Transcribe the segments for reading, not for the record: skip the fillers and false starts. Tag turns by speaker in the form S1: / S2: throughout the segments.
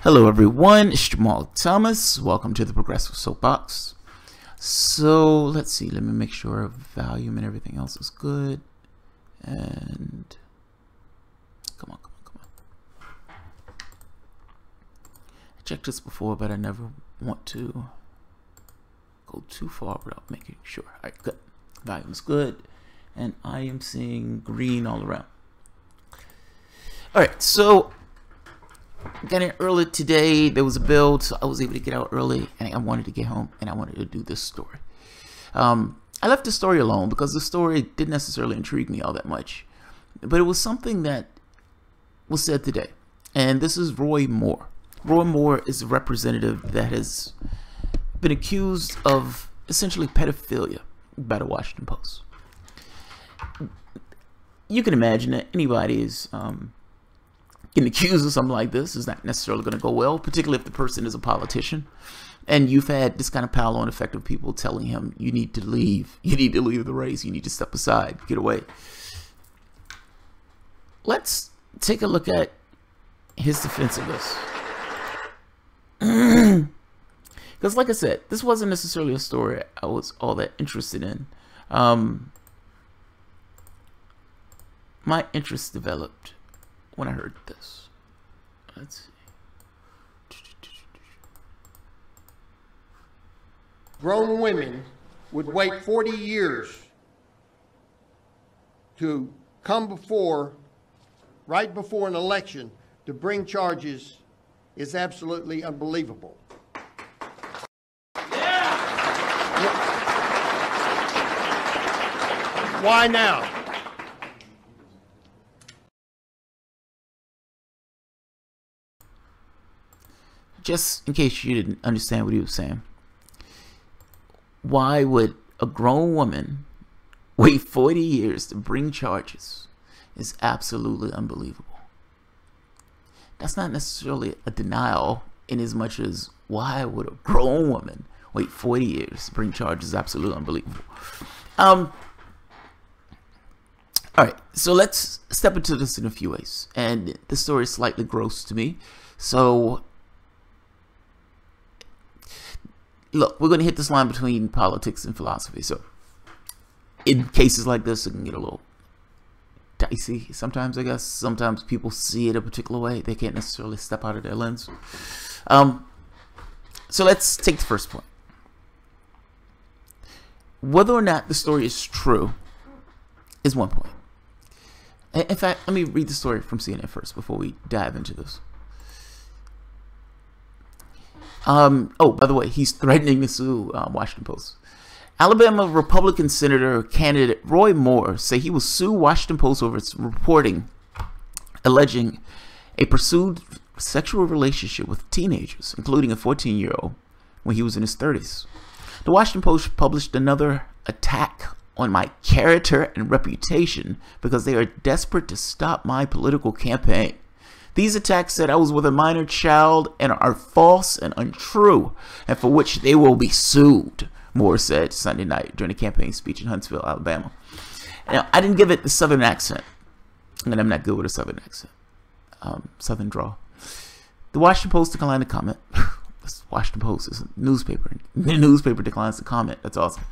S1: Hello everyone, it's Jamal Thomas. Welcome to the Progressive Soapbox. So let's see, let me make sure volume and everything else is good. And come on. I checked this before, but I never want to go too far without making sure. Alright, good. Volume's good. And I am seeing green all around. Alright, so got in early today. There was a build, so I was able to get out early, and I wanted to get home, and I wanted to do this story. I left the story alone because the story didn't necessarily intrigue me all that much, but it was something that was said today, and this is Roy Moore. Roy Moore is a representative that has been accused of essentially pedophilia by the Washington Post. You can imagine that anybody is getting accused of something like this is not necessarily going to go well, particularly if the person is a politician. And you've had this kind of power-on effect of people telling him, you need to leave. You need to leave the race. You need to step aside. Get away. Let's take a look at his defense of this. Because like I said, this wasn't necessarily a story I was all that interested in. My interest developed when I heard this. Let's see.
S2: Grown women would wait 40 years to come right before an election to bring charges is absolutely unbelievable. Yeah. Why now?
S1: Just in case you didn't understand what he was saying, why would a grown woman wait 40 years to bring charges is absolutely unbelievable. That's not necessarily a denial in as much as why would a grown woman wait 40 years to bring charges is absolutely unbelievable. All right, so let's step into this in a few ways. And the story is slightly gross to me, so look, we're going to hit this line between politics and philosophy. So in cases like this, it can get a little dicey sometimes, I guess. Sometimes people see it a particular way. They can't necessarily step out of their lens. So let's take the first point. Whether or not the story is true is one point. In fact, let me read the story from CNN first before we dive into this. Oh, by the way, he's threatening to sue Washington Post. Alabama Republican Senator candidate Roy Moore said he will sue Washington Post over its reporting alleging a pursued sexual relationship with teenagers, including a 14-year-old, when he was in his 30s. The Washington Post published another attack on my character and reputation because they are desperate to stop my political campaign. These attacks said I was with a minor child and are false and untrue, and for which they will be sued, Moore said Sunday night during a campaign speech in Huntsville, Alabama. Now, I didn't give it the southern accent, and I'm not good with a southern accent, southern drawl. The Washington Post declined to comment. Washington Post is a newspaper. The newspaper declines to comment. That's awesome.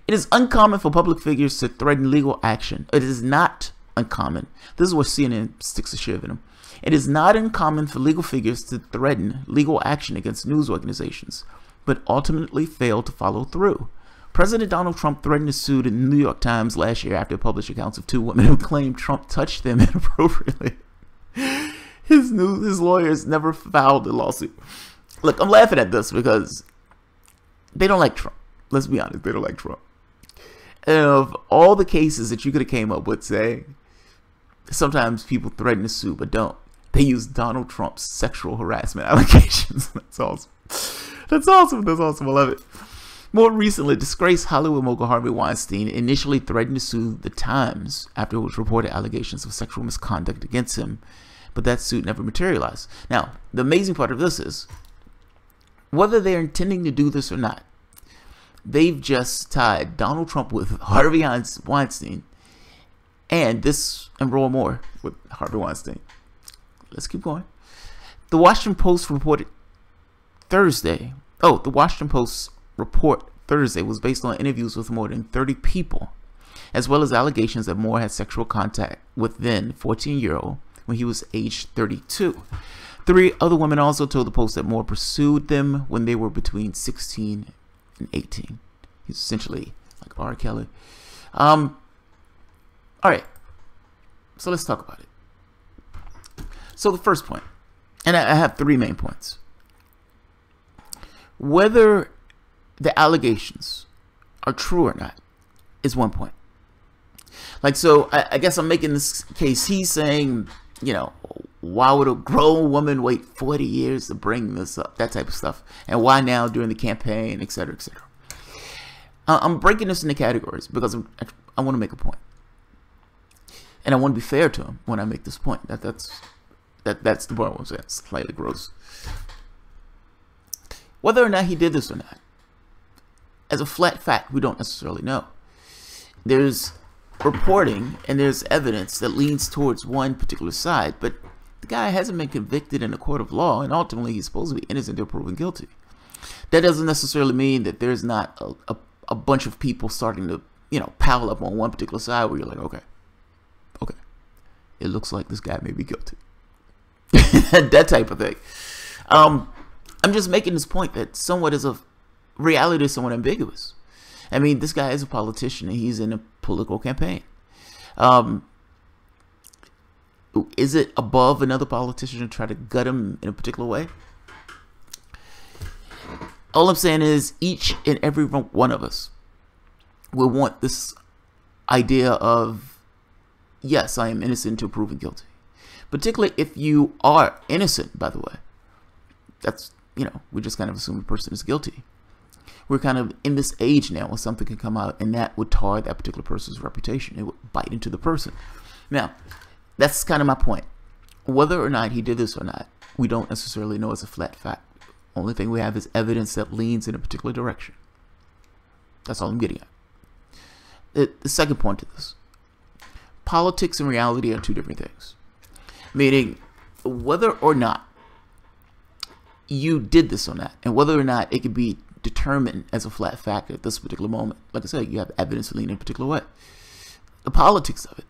S1: It is uncommon for public figures to threaten legal action. It is not uncommon. This is where CNN sticks a shiv in them. It is not uncommon for legal figures to threaten legal action against news organizations, but ultimately fail to follow through. President Donald Trump threatened to sue the New York Times last year after it published accounts of two women who claimed Trump touched them inappropriately. His lawyers never filed a lawsuit. Look, I'm laughing at this because they don't like Trump. Let's be honest, they don't like Trump. And of all the cases that you could have came up with saying, sometimes people threaten to sue but don't. They use Donald Trump's sexual harassment allegations. That's awesome. That's awesome. That's awesome. I love it. More recently, disgraced Hollywood mogul Harvey Weinstein initially threatened to sue The Times after it was reported allegations of sexual misconduct against him, but that suit never materialized. Now, the amazing part of this is, whether they're intending to do this or not, they've just tied Donald Trump with Harvey Weinstein and Roy Moore with Harvey Weinstein. Let's keep going. The Washington Post reported Thursday. Oh, the Washington Post report Thursday was based on interviews with more than 30 people, as well as allegations that Moore had sexual contact with then 14-year-old when he was aged 32. 3 other women also told the Post that Moore pursued them when they were between 16 and 18. He's essentially like R. Kelly. All right, so let's talk about it. So the first point, and I have 3 main points. Whether the allegations are true or not is one point. Like, so I guess I'm making this case. He's saying, you know, why would a grown woman wait 40 years to bring this up? That type of stuff. And why now during the campaign, etc., etc. I'm breaking this into categories because I want to make a point. And I want to be fair to him when I make this point. That's the part I want to say. It's slightly gross. Whether or not he did this or not, as a flat fact, we don't necessarily know. There's reporting and there's evidence that leans towards one particular side, but the guy hasn't been convicted in a court of law, and ultimately he's supposed to be innocent until proven guilty. That doesn't necessarily mean that there's not a bunch of people starting to, you know, pile up on one particular side where you're like, okay, it looks like this guy may be guilty. That type of thing. I'm just making this point that somewhat is a reality is somewhat ambiguous. I mean, this guy is a politician and he's in a political campaign. Is it above another politician to try to gut him in a particular way? All I'm saying is each and every one of us will want this idea of, yes, I am innocent until proven guilty. Particularly if you are innocent, by the way. That's, you know, we just kind of assume the person is guilty. We're kind of in this age now where something can come out and that would tar that particular person's reputation. It would bite into the person. Now, that's kind of my point. Whether or not he did this or not, we don't necessarily know as a flat fact. Only thing we have is evidence that leans in a particular direction. That's all I'm getting at. The second point to this. Politics and reality are 2 different things. Meaning, whether or not you did this or not, and whether or not it could be determined as a flat fact at this particular moment. Like I said, you have evidence to lean in a particular way. The politics of it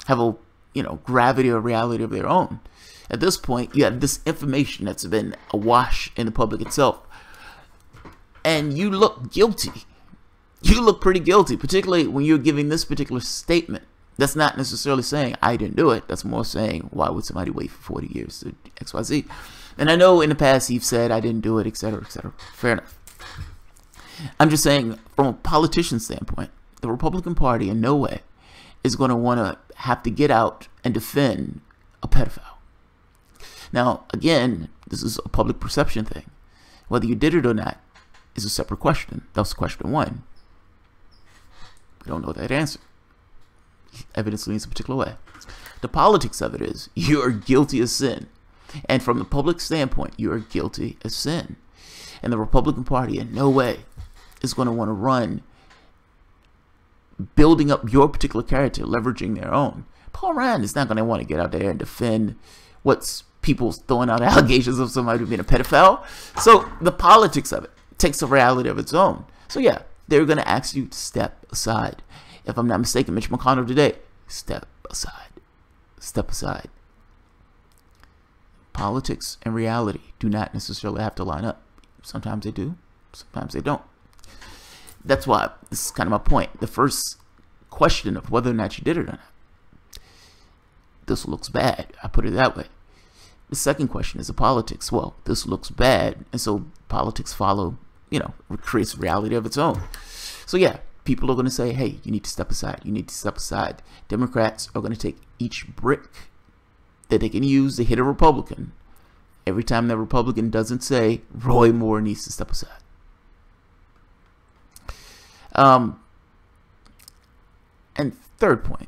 S1: have a, you know, gravity or reality of their own. At this point, you have this information that's been awash in the public itself. And you look guilty. You look pretty guilty, particularly when you're giving this particular statement. That's not necessarily saying, I didn't do it. That's more saying, why would somebody wait for 40 years to XYZ? And I know in the past you've said, I didn't do it, etc., etc. Fair enough. I'm just saying, from a politician standpoint, the Republican Party in no way is going to want to have to get out and defend a pedophile. Now, again, this is a public perception thing. Whether you did it or not is a separate question. That was question 1. We don't know that answer. Evidence leans a particular way. The politics of it is, you are guilty of sin. And from the public standpoint, you are guilty of sin. And the Republican Party in no way is going to want to run building up your particular character, leveraging their own. Paul Ryan is not going to want to get out there and defend what's people throwing out allegations of somebody being a pedophile. So the politics of it takes a reality of its own. So yeah, they're going to ask you to step aside. If I'm not mistaken, Mitch McConnell today, step aside. Step aside. Politics and reality do not necessarily have to line up. Sometimes they do, sometimes they don't. That's why this is kind of my point. The first question of whether or not you did it or not. This looks bad. I put it that way. The second question is the politics. Well, this looks bad, and so politics follow, you know, creates a reality of its own. So yeah, people are going to say, hey, you need to step aside. You need to step aside. Democrats are going to take each brick that they can use to hit a Republican every time that Republican doesn't say Roy Moore needs to step aside. And third point,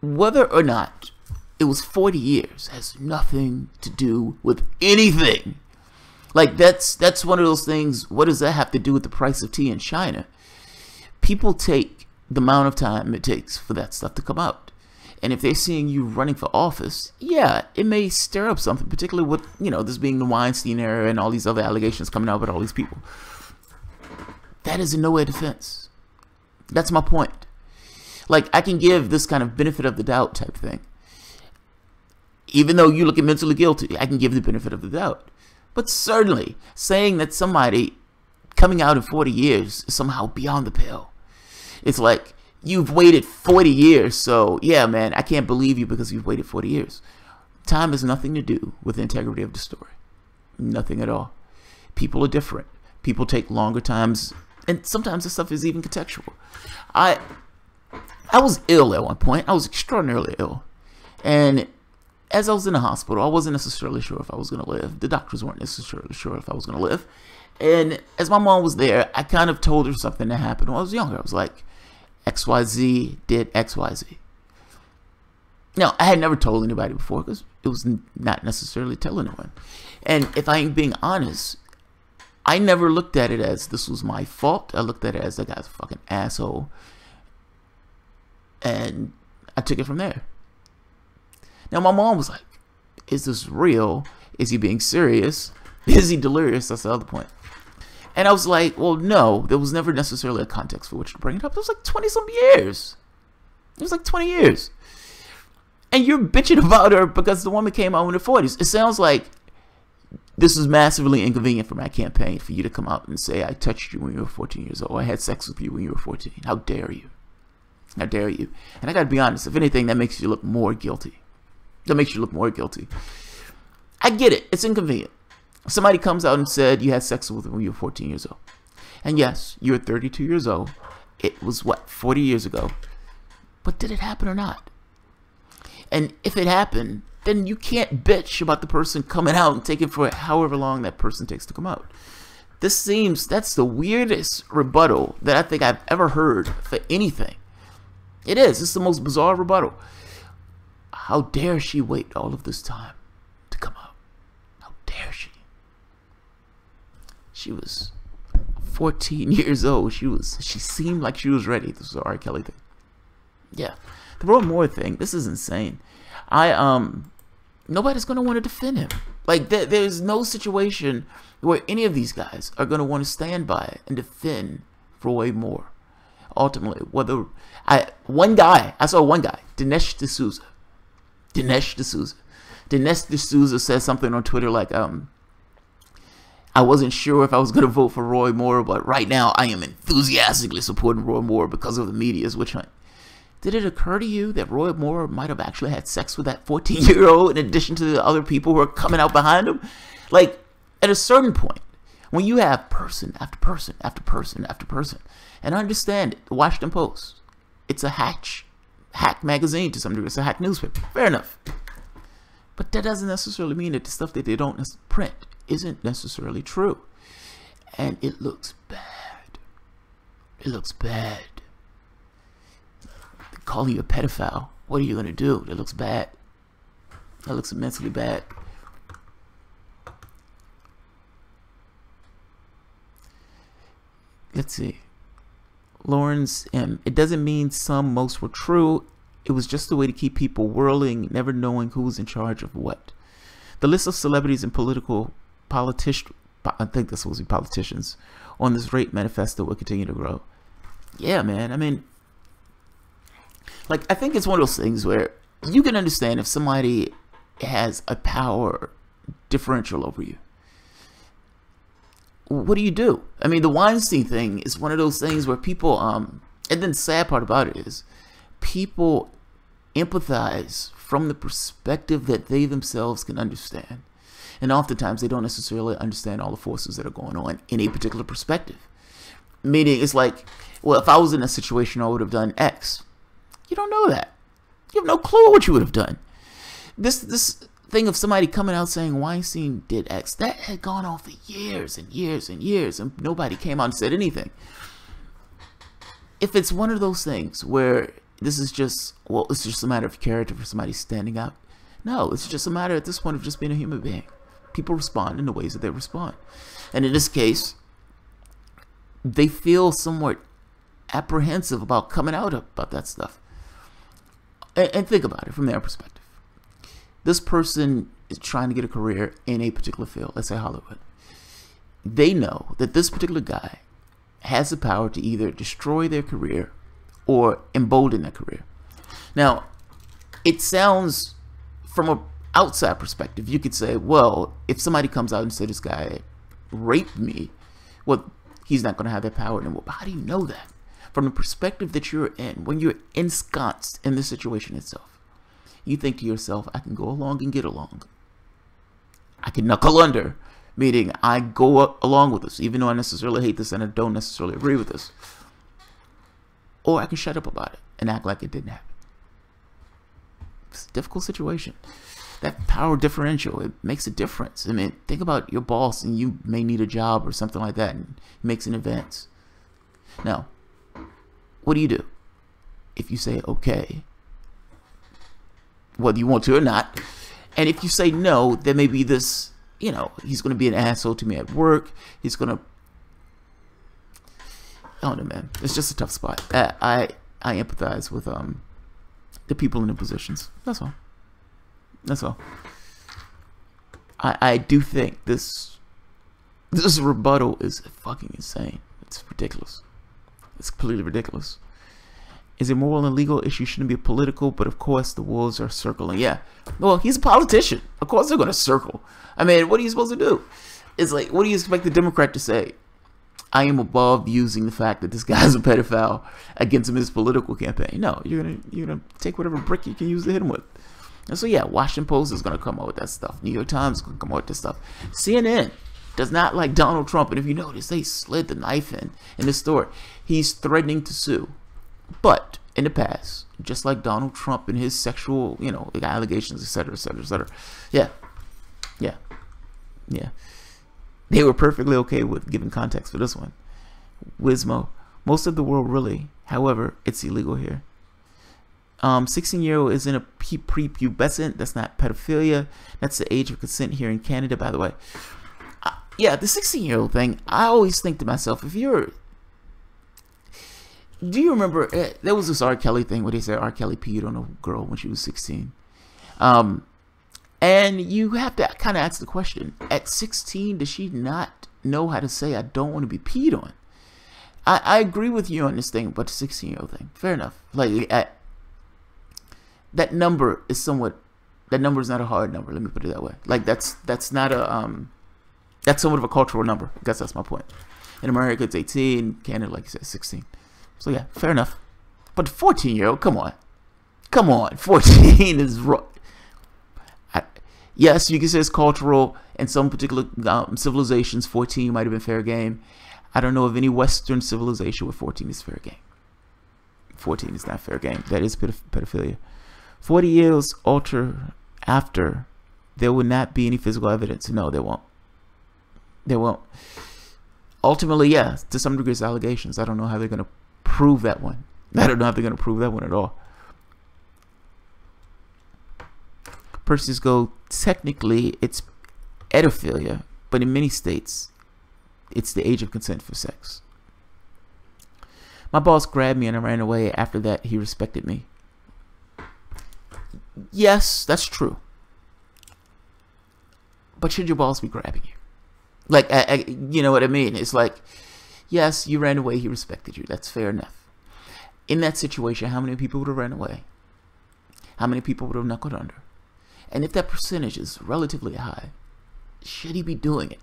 S1: whether or not it was 40 years has nothing to do with anything. Like, that's one of those things. What does that have to do with the price of tea in China? People take the amount of time it takes for that stuff to come out. And if they're seeing you running for office, yeah, it may stir up something, particularly with, you know, this being the Weinstein era and all these other allegations coming out about all these people. That is in no way a defense. That's my point. Like, I can give this kind of benefit of the doubt type thing. Even though you look at mentally guilty, I can give the benefit of the doubt. But certainly, saying that somebody coming out in 40 years is somehow beyond the pale. It's like, you've waited 40 years, so yeah, man, I can't believe you because you've waited 40 years. Time has nothing to do with the integrity of the story. Nothing at all. People are different. People take longer times, and sometimes this stuff is even contextual. I was ill at one point. I was extraordinarily ill. And as I was in the hospital, I wasn't necessarily sure if I was going to live. The doctors weren't necessarily sure if I was going to live. And as my mom was there, I kind of told her something that happened when I was younger. I was like, XYZ did XYZ. Now, I had never told anybody before because it was not necessarily telling anyone. And if I ain't being honest, I never looked at it as this was my fault. I looked at it as that guy's a fucking asshole. And I took it from there. Now, my mom was like, is this real? Is he being serious? Is he delirious? That's the other point. And I was like, well, no, there was never necessarily a context for which to bring it up. It was like 20-some years. It was like 20 years. And you're bitching about her because the woman came out in her 40s. It sounds like this is massively inconvenient for my campaign for you to come out and say, I touched you when you were 14 years old. I had sex with you when you were 14. How dare you? How dare you? And I got to be honest, if anything, that makes you look more guilty. That makes you look more guilty. I get it. It's inconvenient. Somebody comes out and said you had sex with them when you were 14 years old. And yes, you're 32 years old. It was, what, 40 years ago? But did it happen or not? And if it happened, then you can't bitch about the person coming out and taking for however long that person takes to come out. That's the weirdest rebuttal that I think I've ever heard for anything. It is. It's the most bizarre rebuttal. How dare she wait all of this time to come out? How dare she? She was 14 years old. She seemed like she was ready. This is the R. Kelly thing. Yeah. The Roy Moore thing, this is insane. Nobody's going to want to defend him. Like, there's no situation where any of these guys are going to want to stand by and defend Roy Moore. Ultimately, I saw one guy, Dinesh D'Souza. Dinesh D'Souza said something on Twitter like, I wasn't sure if I was going to vote for Roy Moore, but right now I am enthusiastically supporting Roy Moore because of the media's witch hunt. Did it occur to you that Roy Moore might have actually had sex with that 14-year-old in addition to the other people who are coming out behind him? Like, at a certain point, when you have person after person after person after person, and I understand it, the Washington Post, it's a hack magazine to some degree, it's a hack newspaper, fair enough. But that doesn't necessarily mean that the stuff that they don't print isn't necessarily true. And it looks bad. It looks bad. They call you a pedophile. What are you going to do? That looks bad. That looks immensely bad. Let's see. Lawrence M. It doesn't mean some, most were true. It was just a way to keep people whirling, never knowing who was in charge of what. The list of celebrities and politicians, I think this was politicians, on this rape manifesto will continue to grow. Yeah, man. I mean, like, I think it's one of those things where you can understand if somebody has a power differential over you. What do you do? I mean, the Weinstein thing is one of those things where people, and then the sad part about it is, people empathize from the perspective that they themselves can understand. And oftentimes they don't necessarily understand all the forces that are going on in a particular perspective. Meaning, it's like, well, if I was in a situation, I would have done X. You don't know that. You have no clue what you would have done. This thing of somebody coming out saying Weinstein did X, that had gone on for years and years and years, and nobody came out and said anything. If it's one of those things where this is just, well, it's just a matter of character for somebody standing out. No, it's just a matter at this point of just being a human being. People respond in the ways that they respond. And in this case, they feel somewhat apprehensive about coming out about that stuff. And think about it from their perspective. This person is trying to get a career in a particular field, let's say Hollywood. They know that this particular guy has the power to either destroy their career or embolden their career. Now, it sounds, from an outside perspective, you could say, well, if somebody comes out and says this guy raped me, well, he's not going to have that power anymore. But how do you know that? From the perspective that you're in, when you're ensconced in the situation itself, you think to yourself, I can go along and get along. I can knuckle under, meaning I go along with this, even though I necessarily hate this and I don't necessarily agree with this. Or I can shut up about it and act like it didn't happen. It's a difficult situation. That power differential, it makes a difference. I mean, think about your boss and you may need a job or something like that, and he makes an advance. Now, what do you do? If you say okay, whether you want to or not, and if you say no, there may be this, you know, he's going to be an asshole to me at work. He's going to, I don't know, man. It's just a tough spot. I empathize with the people in the positions. That's all. That's all. I do think this rebuttal is fucking insane. It's ridiculous. It's completely ridiculous. Is it moral and legal? Issue shouldn't be political, but of course the wolves are circling. Yeah. Well, he's a politician. Of course they're going to circle. I mean, what are you supposed to do? It's like, what do you expect the Democrat to say? I am above using the fact that this guy's a pedophile against him in his political campaign. No, you're gonna take whatever brick you can use to hit him with. And so yeah, Washington Post is gonna come out with that stuff. New York Times is gonna come out with this stuff. CNN does not like Donald Trump, and if you notice, they slid the knife in this story. He's threatening to sue, but in the past, just like Donald Trump and his sexual, you know, allegations, etc., etc., etc. Yeah. They were perfectly okay with giving context for this one. Wismo, most of the world really. However, it's illegal here. 16-year-old is in a prepubescent. That's not pedophilia. That's the age of consent here in Canada, by the way. Yeah, the 16-year-old thing, I always think to myself, if you're... Do you remember, there was this R. Kelly thing where they said R. Kelly peed on a girl when she was 16. And you have to kind of ask the question, at 16, does she not know how to say, I don't want to be peed on? I agree with you on this thing, but the 16-year-old thing, fair enough. Like, that number is somewhat, that number is not a hard number, let me put it that way. Like, that's not a, that's somewhat of a cultural number. I guess that's my point. In America, it's 18, Canada, like you said, 16. So yeah, fair enough. But 14-year-old, come on. Come on, 14 is wrong. Yes, you can say it's cultural. In some particular civilizations, 14 might have been fair game. I don't know of any Western civilization where 14 is fair game. 14 is not fair game. That is pedophilia. 40 years after, there will not be any physical evidence. No, there won't. There won't. Ultimately, yeah, to some degree, it's allegations. I don't know how they're going to prove that one. I don't know how they're going to prove that one at all. Persons go, technically it's pedophilia, but in many states it's the age of consent for sex. My boss grabbed me and I ran away. After that, he respected me. Yes, that's true. But should your boss be grabbing you? Like, you know what I mean? It's like, yes, you ran away, he respected you. That's fair enough. In that situation, how many people would have ran away? How many people would have knuckled under? And if that percentage is relatively high, should he be doing it?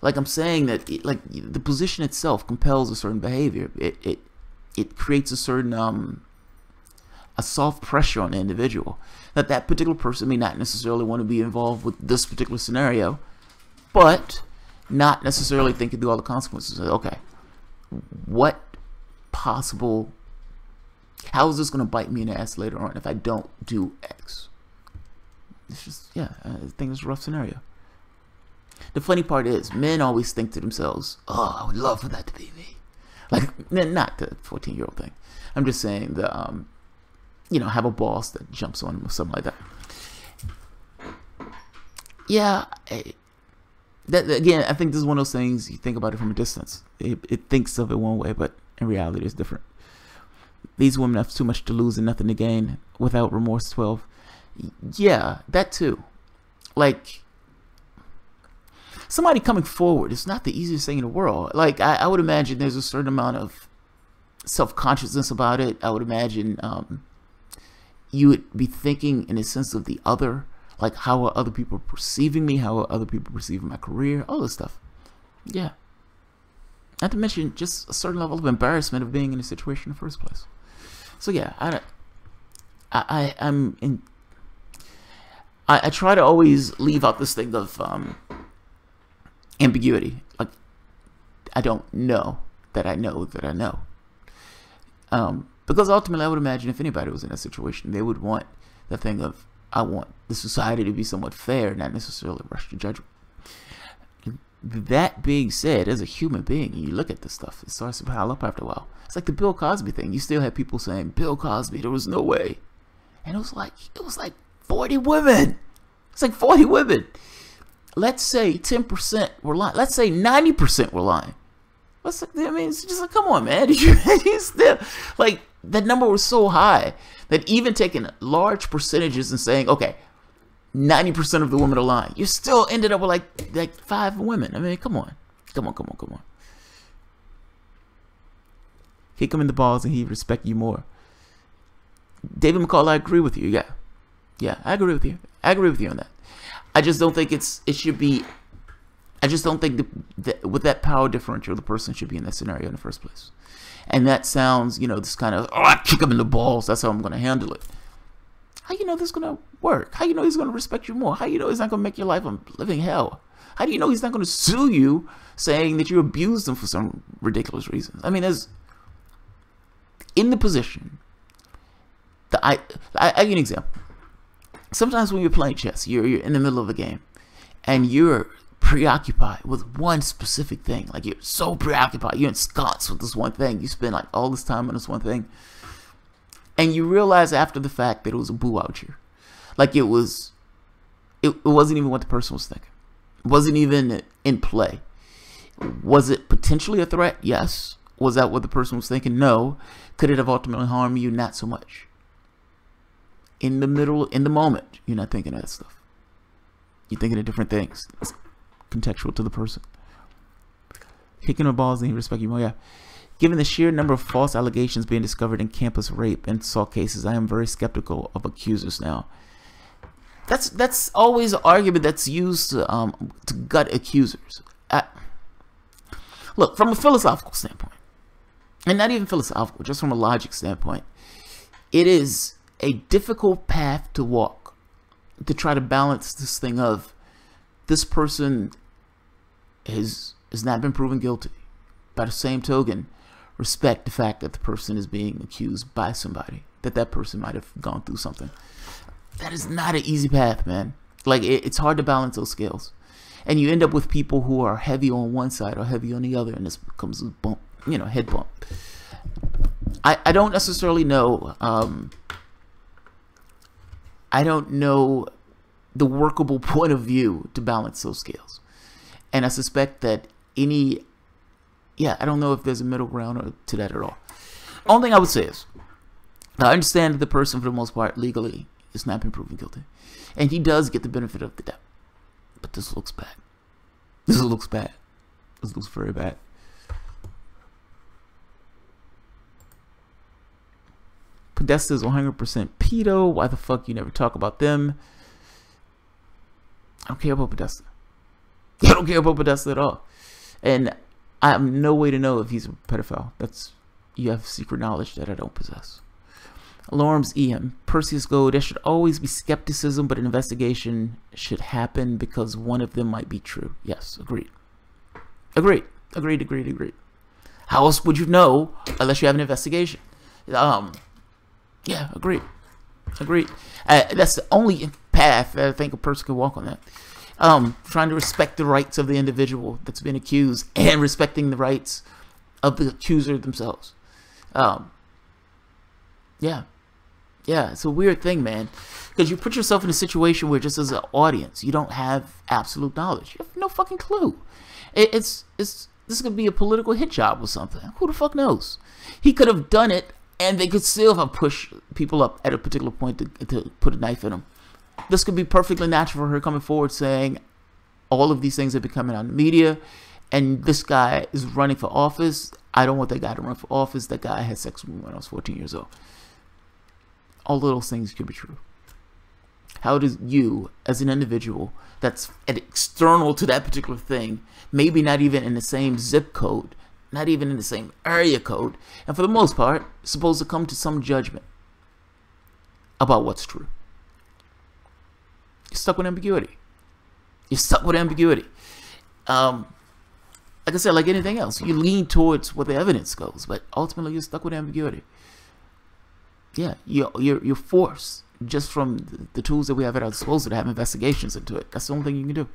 S1: Like I'm saying that, like the position itself compels a certain behavior. It creates a certain a soft pressure on the individual. That particular person may not necessarily want to be involved with this particular scenario, but not necessarily thinking through all the consequences. Okay, what possible? How is this going to bite me in the ass later on if I don't do X? It's just, yeah, I think it's a rough scenario. The funny part is, men always think to themselves, oh, I would love for that to be me. Like, not the 14-year-old thing. I'm just saying the, you know, have a boss that jumps on him or something like that. Yeah, that again, I think this is one of those things you think about it from a distance. It thinks of it one way, but in reality it's different. These women have too much to lose and nothing to gain. Without remorse, 12. Yeah, that too. Like, somebody coming forward is not the easiest thing in the world. Like, I would imagine there's a certain amount of self-consciousness about it. I would imagine you would be thinking in a sense of the other. Like, how are other people perceiving me? How are other people perceiving my career? All this stuff. Yeah. Not to mention just a certain level of embarrassment of being in a situation in the first place. So yeah, I try to always leave out this thing of ambiguity. Like, I don't know that I know that I know. Because ultimately, I would imagine if anybody was in that situation, they would want the thing of, I want the society to be somewhat fair, not necessarily rush to judgment. That being said, as a human being, you look at this stuff, it starts to pile up after a while. It's like the Bill Cosby thing. You still have people saying, Bill Cosby, there was no way. And it was like 40 women. It's like 40 women. Let's say 10% were lying. Let's say 90% were lying. I mean, it's just like, come on, man. You still, like, that number was so high that even taking large percentages and saying, okay, 90% of the women are lying, you still ended up with like 5 women. I mean, come on. Kick him in the balls and he'd respect you more. David McCall, I agree with you. Yeah, I agree with you. I agree with you on that. I just don't think it should be. I just don't think that with that power differential, the person should be in that scenario in the first place. And that sounds, this kind of, I kick him in the balls. That's how I'm going to handle it. How you know this is going to work? How you know he's going to respect you more? How you know he's not going to make your life a living hell? How do you know he's not going to sue you saying that you abused him for some ridiculous reasons? I mean, in the position, I give you an example. Sometimes when you're playing chess, you're in the middle of a game, and you're preoccupied with one specific thing. Like, you're so preoccupied, you're ensconced with this one thing. You spend like all this time on this one thing. And you realize after the fact that it was a boo out here. Like, it wasn't even what the person was thinking. It wasn't even in play. Was it potentially a threat? Yes. Was that what the person was thinking? No. Could it have ultimately harmed you? Not so much. In the moment, you're not thinking of that stuff. You're thinking of different things. It's contextual to the person. Kicking the balls and he respect you more. Yeah. Given the sheer number of false allegations being discovered in campus rape and assault cases, I am very skeptical of accusers now. That's always an argument that's used to gut accusers. Look, from a philosophical standpoint, and not even philosophical, just from a logic standpoint, it is a difficult path to walk to try to balance this thing of this person has not been proven guilty. By the same token, respect the fact that the person is being accused by somebody, that person might have gone through something. That is not an easy path, man. Like, it's hard to balance those scales. And you end up with people who are heavy on one side or heavy on the other, and this becomes a bump, head bump. I don't necessarily know. I don't know the workable point of view to balance those scales. And I suspect that I don't know if there's a middle ground to that at all. Only thing I would say is, I understand that the person, for the most part, legally is not been proven guilty. And he does get the benefit of the doubt. But this looks bad. This looks bad. This looks very bad. Podesta is 100% pedo. Why the fuck you never talk about them? I don't care about Podesta. I don't care about Podesta at all. And I have no way to know if he's a pedophile. You have secret knowledge that I don't possess. Lorms EM. Perseus Go, there should always be skepticism, but an investigation should happen because one of them might be true. Yes, agreed. Agreed. How else would you know unless you have an investigation? Yeah, agreed. That's the only path that I think a person can walk on that. Trying to respect the rights of the individual that's been accused and respecting the rights of the accuser themselves. Yeah, it's a weird thing, man, because you put yourself in a situation where just as an audience, you don't have absolute knowledge. You have no fucking clue. This could be a political hit job or something. Who the fuck knows? He could have done it And they could still have pushed people up at a particular point to put a knife in them. This could be perfectly natural for her coming forward saying all of these things have been coming out in the media, and this guy is running for office. I don't want that guy to run for office. That guy had sex with me when I was 14 years old. All of those things could be true. How does you, as an individual that's external to that particular thing, maybe not even in the same zip code, not even in the same area code, and for the most part, supposed to come to some judgment about what's true? You're stuck with ambiguity. You're stuck with ambiguity. Like I said, like anything else, you lean towards where the evidence goes, but ultimately you're stuck with ambiguity. Yeah, you're forced, just from the tools that we have at our disposal, to have investigations into it. That's the only thing you can do.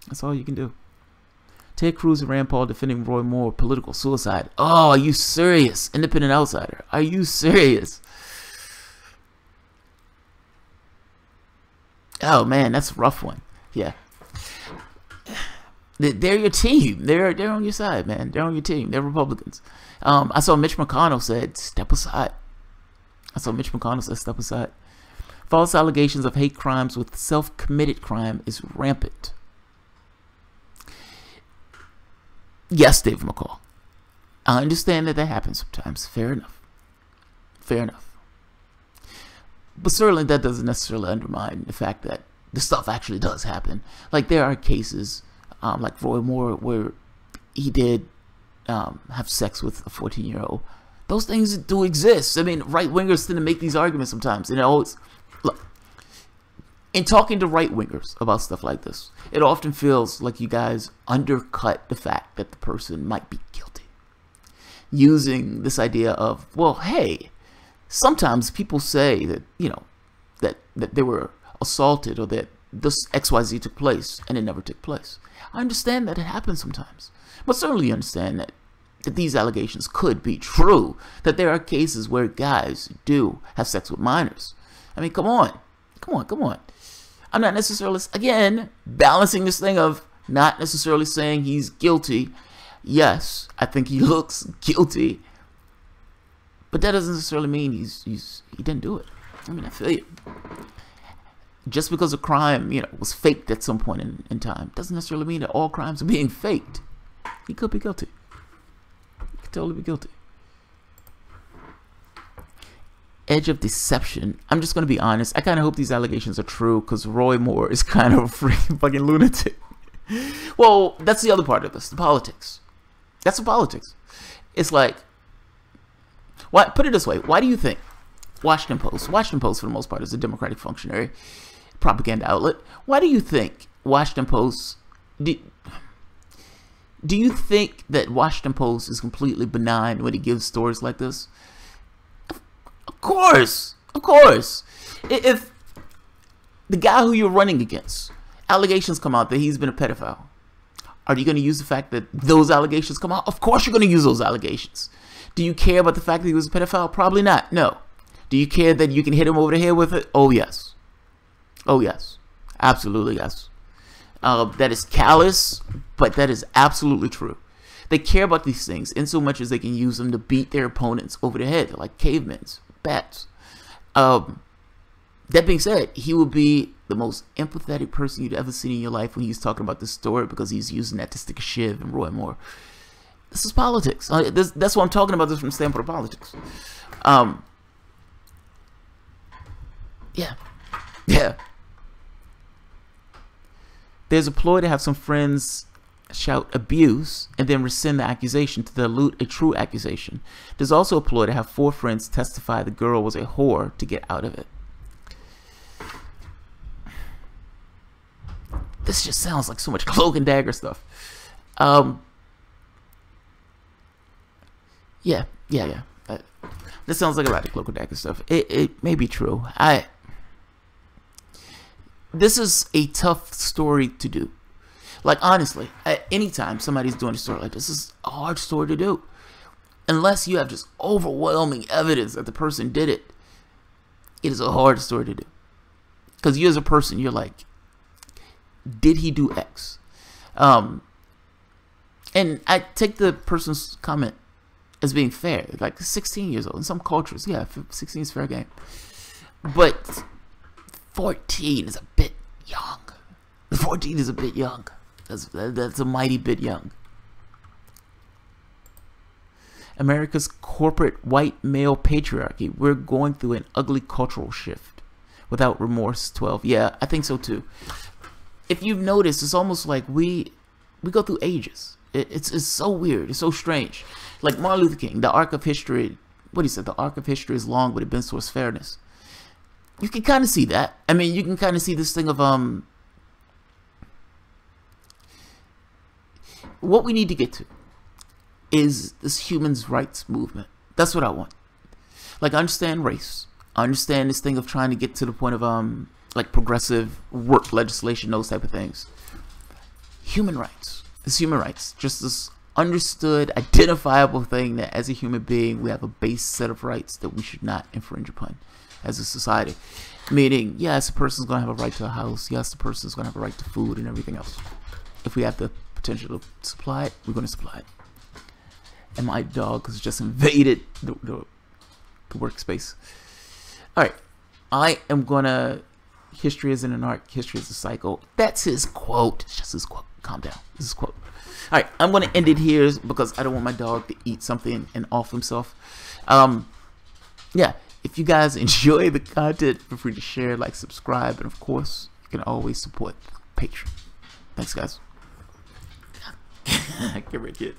S1: That's all you can do. Ted Cruz and Rand Paul defending Roy Moore, political suicide. Oh, are you serious? Independent outsider. Are you serious? Oh man, that's a rough one. Yeah. They're your team. They're on your side, man. They're on your team. They're Republicans. I saw Mitch McConnell said, step aside. Step aside. False allegations of hate crimes with self-committed crime is rampant. Yes, Dave McCall. I understand that happens sometimes. Fair enough. Fair enough. But certainly that doesn't necessarily undermine the fact that the stuff actually does happen. Like there are cases, like Roy Moore, where he did have sex with a 14-year-old. Those things do exist. I mean, right-wingers tend to make these arguments sometimes. And it always, look, in talking to right-wingers about stuff like this, it often feels like you guys undercut the fact that the person might be guilty. Using this idea of, well, hey, sometimes people say that, you know, that they were assaulted or that this XYZ took place and it never took place. I understand that it happens sometimes. But certainly you understand that these allegations could be true, that there are cases where guys do have sex with minors. I mean, come on. I'm not necessarily, again, balancing this thing of not necessarily saying he's guilty. Yes, I think he looks guilty, but that doesn't necessarily mean he didn't do it. I mean, I feel you. Just because a crime, you know, was faked at some point in time, doesn't necessarily mean that all crimes are being faked. He could be guilty. He could totally be guilty. Edge of deception. I'm just going to be honest. I kind of hope these allegations are true because Roy Moore is kind of a freaking fucking lunatic. Well, that's the other part of this. The politics. That's the politics. It's like, why, put it this way. Why do you think Washington Post for the most part is a Democratic functionary propaganda outlet. Why do you think Washington Post, do you think that Washington Post is completely benign when it gives stories like this? Of course. If the guy who you're running against, allegations come out that he's been a pedophile, are you going to use the fact that those allegations come out? Of course you're going to use those allegations. Do you care about the fact that he was a pedophile? Probably not. No. Do you care that you can hit him over the head with it? Oh, yes. Oh, yes. Absolutely, yes. That is callous, but that is absolutely true. They care about these things in so much as they can use them to beat their opponents over the head, like cavemen, bats. That being said, he will be the most empathetic person you'd ever seen in your life when he's talking about this story because he's using that to stick a shiv in Roy Moore. This is politics. That's why I'm talking about this from the standpoint of politics. Yeah. There's a ploy to have some friends shout abuse and then rescind the accusation to dilute a true accusation. There's also a ploy to have 4 friends testify the girl was a whore to get out of it. This just sounds like so much cloak and dagger stuff. Yeah. This sounds like a lot of cloak and dagger stuff. It may be true. This is a tough story to do. Like, honestly, at any time somebody's doing a story like this is a hard story to do. Unless you have just overwhelming evidence that the person did it, it is a hard story to do. Because you as a person, you're like, did he do X? And I take the person's comment as being fair. Like 16 years old. In some cultures, yeah, 16 is fair game. But 14 is a bit young. 14 is a bit young. That's a mighty bit young. America's corporate white male patriarchy. We're going through an ugly cultural shift. Without remorse, 12. Yeah, I think so too. If you've noticed, it's almost like we go through ages. It's so weird. It's so strange. Like Martin Luther King, the arc of history. What he said, the arc of history is long, but it bends towards fairness. You can kind of see that. I mean, you can kind of see this thing of what we need to get to is this human's rights movement. That's what I want. Like, I understand race. I understand this thing of trying to get to the point of like progressive work legislation, those type of things. Human rights. It's human rights. Just this understood, identifiable thing that as a human being, we have a base set of rights that we should not infringe upon as a society. Meaning, yes, a person's going to have a right to a house. Yes, the person's going to have a right to food and everything else. If we have the potential to supply it, we're going to supply it. And my dog has just invaded the workspace. Alright, I am going to... History isn't an art, history is a cycle. That's his quote. It's just his quote. Calm down. This is his quote. Alright, I'm going to end it here because I don't want my dog to eat something and off himself. Yeah, if you guys enjoy the content, feel free to share, like, subscribe, and of course, you can always support Patreon. Thanks, guys. Come here, kid.